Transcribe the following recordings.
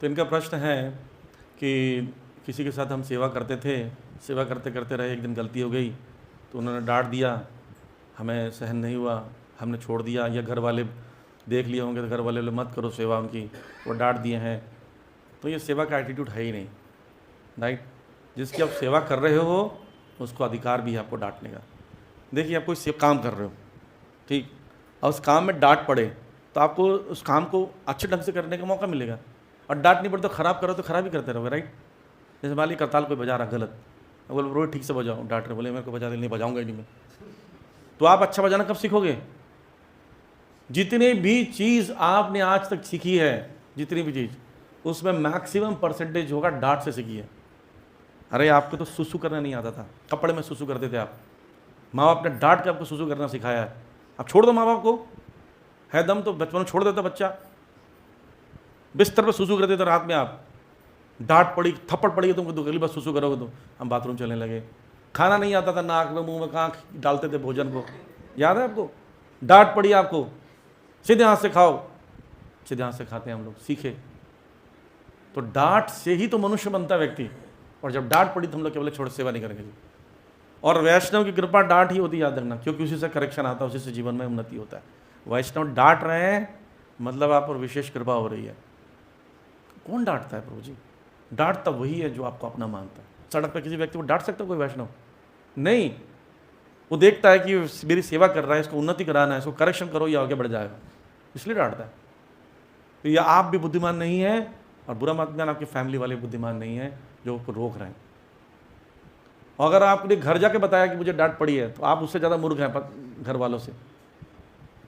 तो इनका प्रश्न है कि किसी के साथ हम सेवा करते थे, सेवा करते करते रहे, एक दिन गलती हो गई तो उन्होंने डांट दिया, हमें सहन नहीं हुआ, हमने छोड़ दिया, या घर वाले देख लिए होंगे तो घर वाले मत करो सेवा उनकी, वो डांट दिए हैं, तो ये सेवा का एटीट्यूड है ही नहीं, राइट। जिसकी आप सेवा कर रहे हो उसको अधिकार भी है आपको डांटने का। देखिए आप कोई काम कर रहे हो, ठीक, और उस काम में डांट पड़े तो आपको उस काम को अच्छे ढंग से करने का मौका मिलेगा, और डांट नहीं पड़े तो ख़राब करो तो ख़राब ही करते रहोगे, राइट। जैसे मान लीजिए करताल कोई बजा रहा गलत, बोले रोज ठीक से बजाओ, डांट रहे, बोले मेरे को बजा दे, नहीं बजाऊंगा ही नहीं मैं, तो आप अच्छा बजाना कब सीखोगे? जितनी भी चीज़ आपने आज तक सीखी है, जितनी भी चीज़, उसमें मैक्सिमम परसेंटेज होगा डांट से सीखी है। अरे आपको तो सुसु करना नहीं आता था, कपड़े में सुसु करते थे आप, माँ बाप ने डांट के आपको सुसु करना सिखाया है, आप छोड़ दो माँ बाप को, है दम तो बचपन में छोड़ देता बच्चा, बिस्तर पर सुसु करते थे रात में, आप डांट पड़ी, थप्पड़ पड़ी तुमको तो अगली बार सुसु करोगे तो हम बाथरूम चलने लगे। खाना नहीं आता था, नाक में मुंह में कहाँ डालते थे भोजन को, याद है आपको? डांट पड़ी आपको, सीधे हाथ से खाओ, सीधे हाथ से खाते हैं हम लोग, सीखे। तो डांट से ही तो मनुष्य बनता है व्यक्ति, और जब डांट पड़ी तो हम लोग केवल छोड़ सेवा नहीं करेंगे जी। और वैष्णव की कृपा डांट ही होती है, याद रखना, क्योंकि उसी से करेक्शन आता है, उसी से जीवन में उन्नति होता है। वैष्णव डांट रहे हैं मतलब आप पर विशेष कृपा हो रही है। कौन डांटता है प्रभु जी? डांटता वही है जो आपको अपना मानता है। सड़क पर किसी व्यक्ति को डांट सकता है कोई वैष्णव? नहीं, वो देखता है कि मेरी सेवा कर रहा है, इसको उन्नति कराना है, इसको करेक्शन करो या आगे बढ़ जाएगा, इसलिए डांटता है। तो या आप भी बुद्धिमान नहीं है, और बुरा मत मानना आपकी फैमिली वाले बुद्धिमान नहीं है जो उसको रोक रहे हैं। अगर आपने घर जाके बताया कि मुझे डांट पड़ी है, तो आप उससे ज़्यादा मूर्ख हैं घर वालों से,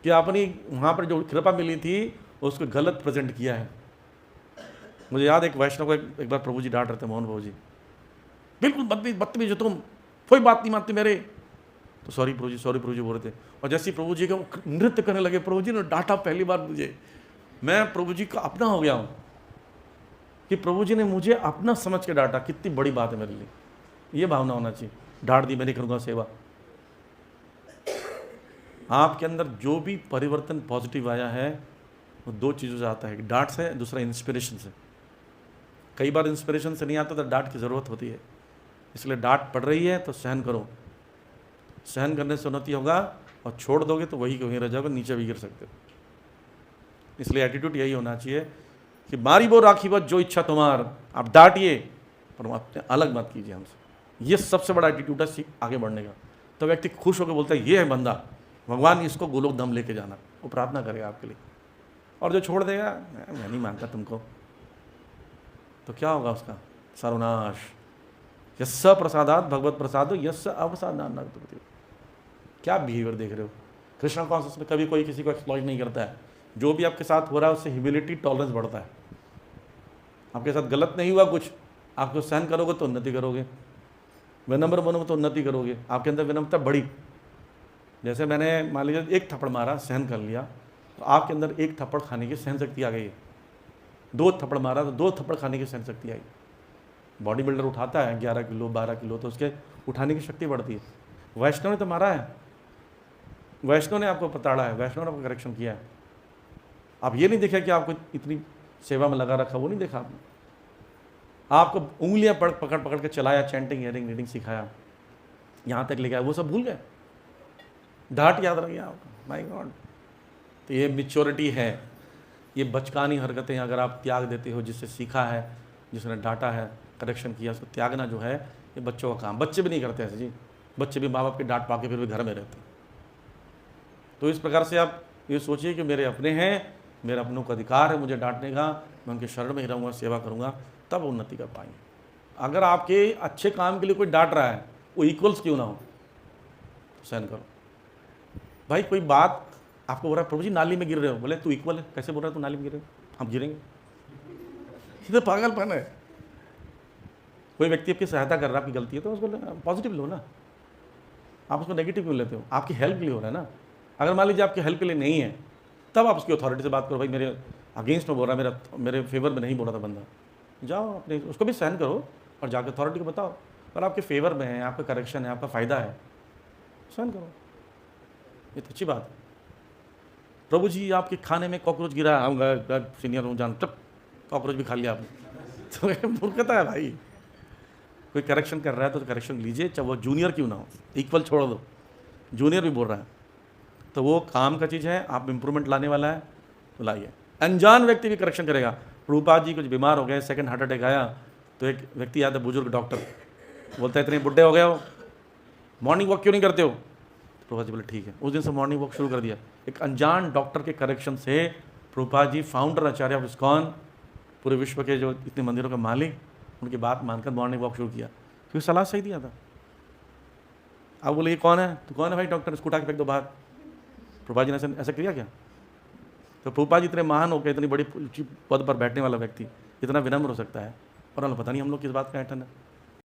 कि आपने वहाँ पर जो कृपा मिली थी उसको गलत प्रेजेंट किया है। मुझे याद है एक वैष्णव को एक बार प्रभु जी डांट रहे थे, मोहन प्रभु जी, बिल्कुल बदतमीज हो तुम, कोई बात नहीं मानती मेरे, तो सॉरी प्रभु जी बोल रहे थे। और जैसे प्रभु जी का नृत्य करने लगे, प्रभु जी ने डांटा पहली बार मुझे, मैं प्रभु जी का अपना हो गया हूँ कि प्रभु जी ने मुझे अपना समझ के डांटा, कितनी बड़ी बात है मेरे लिए। ये भावना होना चाहिए, डांट दी मैं नहीं करूँगा सेवा। आपके अंदर जो भी परिवर्तन पॉजिटिव आया है वो दो चीज़ों से आता है, डांट से, दूसरा इंस्पिरेशन से। कई बार इंस्पिरेशन से नहीं आता तो डांट की ज़रूरत होती है, इसलिए डांट पड़ रही है तो सहन करो, सहन करने से उन्नति होगा, और छोड़ दोगे तो वही वहीं रह जाओगे, नीचे भी गिर सकते हो। इसलिए एटीट्यूड यही होना चाहिए कि मारी वो राखी बस जो इच्छा तुम्हार, आप डांटिए पर अपने अलग मत कीजिए हमसे। ये सबसे बड़ा एटीट्यूड है आगे बढ़ने का। तो व्यक्ति खुश होकर बोलता है ये है बंदा, भगवान इसको गोलोक धाम लेके जाना, वो प्रार्थना करेगा आपके लिए। और जो छोड़ देगा मैं नहीं मानता तुमको, तो क्या होगा उसका? सर्वनाश। यस्य प्रसादात भगवत प्रसादो यस्य अप्रसादात नरक। क्या बिहेवियर देख रहे हो? कृष्ण कॉन्शियस में कभी कोई किसी को एक्सप्लॉइट नहीं करता है। जो भी आपके साथ हो रहा है उससे ह्यूमिलिटी, टॉलरेंस बढ़ता है। आपके साथ गलत नहीं हुआ कुछ, आपको सहन करोगे तो उन्नति करोगे, विनम्र बनोगे तो उन्नति करोगे, आपके अंदर विनम्रता बढ़ी। जैसे मैंने मान लीजिए एक थप्पड़ मारा, सहन कर लिया, तो आपके अंदर एक थप्पड़ खाने की सहन शक्ति आ गई है। 2 थप्पड़ मारा तो 2 थप्पड़ खाने की सहन शक्ति आई। बॉडी बिल्डर उठाता है 11 किलो 12 किलो, तो उसके उठाने की शक्ति बढ़ती है। वैष्णव ने तो मारा है, वैष्णव ने आपको पताड़ा है, वैष्णव ने आपको करेक्शन किया है। आप ये नहीं देखा कि आपको इतनी सेवा में लगा रखा, वो नहीं देखा आपने। आपको उंगलियां पकड़ पकड़ के चलाया, चैंटिंग, हियरिंग, रीडिंग सिखाया, यहाँ तक ले गया, वो सब भूल गए, डांट याद रह गया आपको। My God. तो ये मैच्योरिटी है, ये बचकानी हरकतें अगर आप त्याग देते हो, जिससे सीखा है, जिसने डांटा है, करेक्शन किया, उसको त्यागना जो है ये बच्चों का काम। बच्चे भी नहीं करते ऐसे जी, बच्चे भी माँ बाप की डांट पा के फिर भी घर में रहते। तो इस प्रकार से आप ये सोचिए कि मेरे अपने हैं, मेरे अपनों का अधिकार है मुझे डांटने का, मैं उनके शरण में ही रहूँगा, सेवा करूँगा, तब उन्नति कर पाएंगे। अगर आपके अच्छे काम के लिए कोई डांट रहा है, वो इक्वल्स क्यों ना हो, सहन करो। भाई कोई बात आपको बोल रहा है प्रभु जी नाली में गिर रहे हो, बोले तू इक्वल है, कैसे बोल रहा है तू नाली में गिर रहे हो, हम गिरेंगे, ये तो पागलपन है। कोई व्यक्ति आपकी सहायता कर रहा है, आपकी गलती है तो उसको पॉजिटिव लो ना, आप उसको नेगेटिव क्यों लेते हो? आपकी हेल्प के लिए हो रहा है ना। अगर मान लीजिए आपकी हेल्प के लिए नहीं है, तब आप उसकी अथॉरिटी से बात करो, भाई मेरे अगेंस्ट में बोल रहा है, मेरे फेवर में नहीं बोल रहा था बंदा, जाओ अपने उसको भी सहन करो और जाकर अथॉरिटी को बताओ। पर आपके फेवर में है, आपका करेक्शन है, आपका फ़ायदा है, सहन करो, ये तो अच्छी बात है। प्रभु जी आपके खाने में कॉकरोच गिरा है, सीनियर हूँ जान, तब कॉकरोच भी खा लिया आपने। तो ये मूर्खता है भाई। कोई करेक्शन कर रहा है तो करेक्शन लीजिए, चाहे वो जूनियर क्यों ना हो, इक्वल छोड़ दो, जूनियर भी बोल रहा है तो वो काम का चीज़ है। आप इम्प्रूवमेंट लाने वाला है तो लाइए। अनजान व्यक्ति भी करेक्शन करेगा। प्रभुपाद जी कुछ बीमार हो गए, सेकंड हार्ट अटैक आया, तो एक व्यक्ति आता है, बुजुर्ग डॉक्टर, बोलता है इतने बुढ़े हो गए हो, मॉर्निंग वॉक क्यों नहीं करते हो? प्रभुपाद जी बोले ठीक है, उस दिन से मॉर्निंग वॉक शुरू कर दिया। एक अनजान डॉक्टर के करेक्शन से Prabhupada ji, founder Acharya of ISKCON, पूरे विश्व के जो इतने मंदिरों का मालिक, उनकी बात मानकर मॉर्निंग वॉक शुरू किया, क्योंकि सलाह सही दिया था। अब बोले ये कौन है? तो कौन है भाई डॉक्टर, इसको उठा के फेंक दो बाहर। प्रभुपाद जी ने ऐसा किया क्या? तो प्रभुपाद जी इतने महान हो गए, इतनी बड़ी पद पर बैठने वाला व्यक्ति इतना विनम्र हो सकता है, और पता नहीं हम लोग किस बात का ऐठन है।